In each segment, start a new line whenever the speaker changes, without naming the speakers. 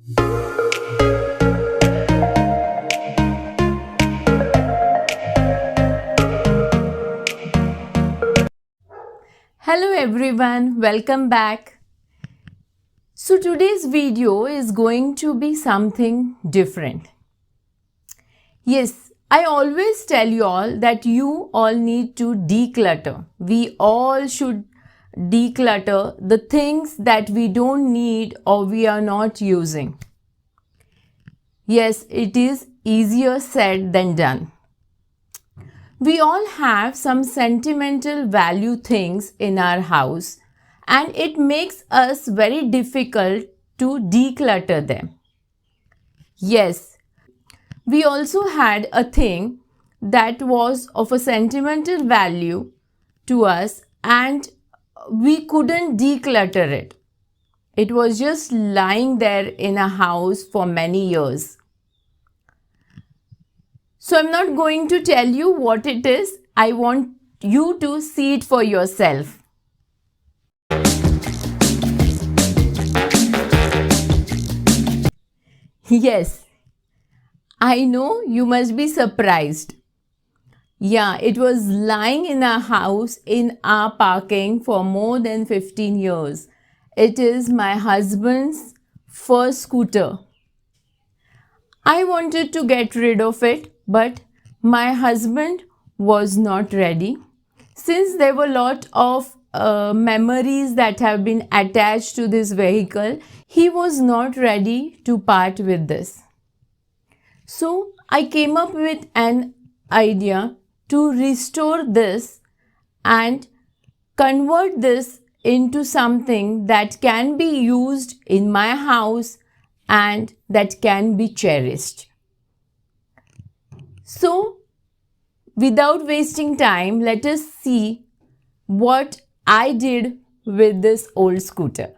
Hello everyone, welcome back. So today's video is going to be something different. Yes, I always tell you all that you all need to declutter. We all should declutter the things that we don't need or we are not using. Yes, it is easier said than done. We all have some sentimental value things in our house and it makes us very difficult to declutter them. Yes, we also had a thing that was of a sentimental value to us and we couldn't declutter it. It was just lying there in a house for many years. So I'm not going to tell you what it is. I want you to see it for yourself. Yes, I know you must be surprised. Yeah, it was lying in our house in our parking for more than 15 years. It is my husband's first scooter. I wanted to get rid of it, but my husband was not ready. Since there were a lot of memories that have been attached to this vehicle, he was not ready to part with this. So I came up with an idea to restore this and convert this into something that can be used in my house and that can be cherished. So, without wasting time, let us see what I did with this old scooter.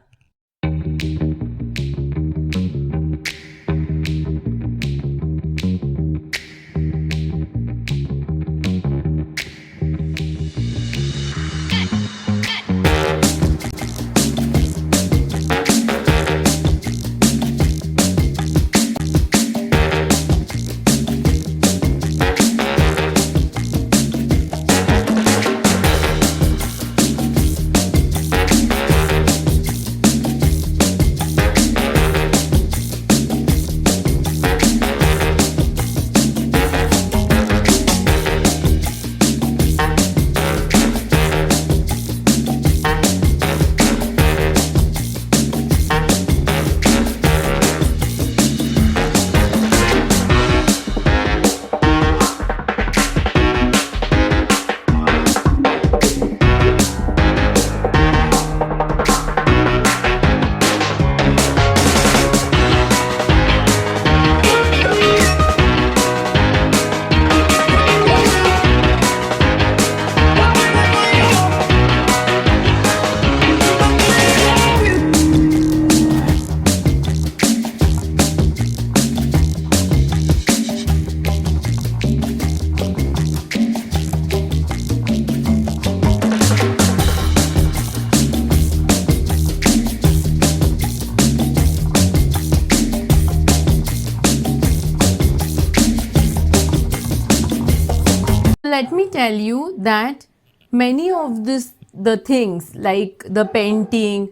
Let me tell you that many of the things like the painting,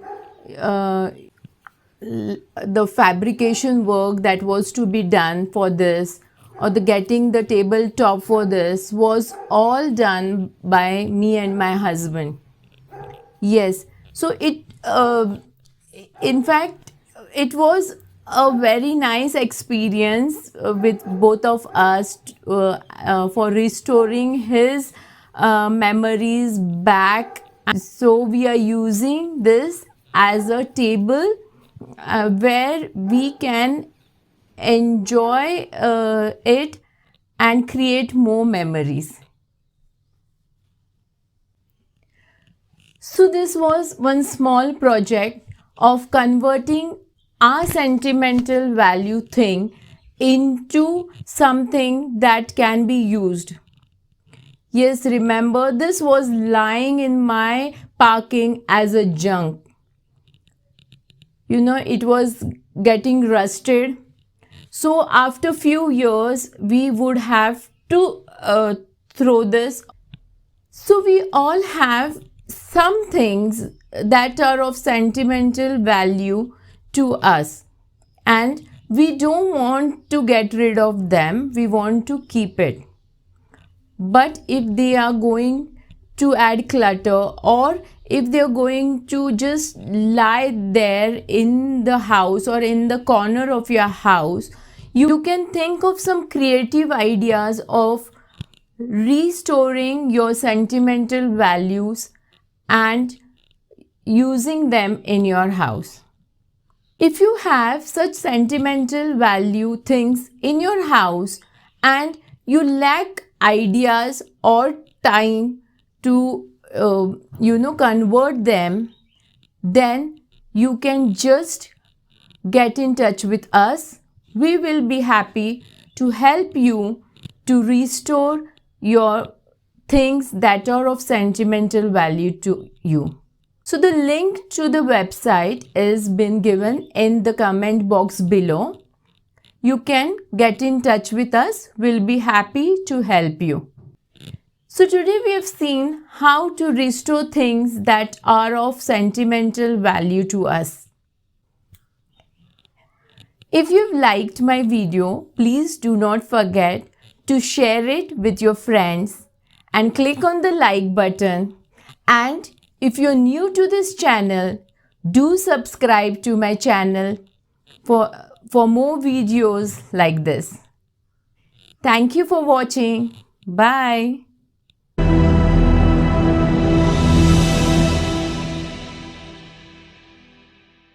the fabrication work that was to be done for this, or the getting the tabletop for this was all done by me and my husband. Yes, so in fact, it was a very nice experience with both of us for restoring his memories back. So we are using this as a table where we can enjoy it and create more memories. So this was one small project of converting our sentimental value thing into something that can be used. Yes, remember, this was lying in my parking as a junk. You know, it was getting rusted. So after few years, we would have to throw this. So we all have some things that are of sentimental value to us, and we don't want to get rid of them. We want to keep it. But if they are going to add clutter, or if they're going to just lie there in the house or in the corner of your house, you can think of some creative ideas of restoring your sentimental values and using them in your house. If you have such sentimental value things in your house and you lack ideas or time to convert them, then you can just get in touch with us. We will be happy to help you to restore your things that are of sentimental value to you. So the link to the website is been given in the comment box below. You can get in touch with us. We'll be happy to help you. So today we have seen how to restore things that are of sentimental value to us. If you've liked my video, please do not forget to share it with your friends and click on the like button. And if you're new to this channel, do subscribe to my channel for more videos like this. Thank you for watching. Bye.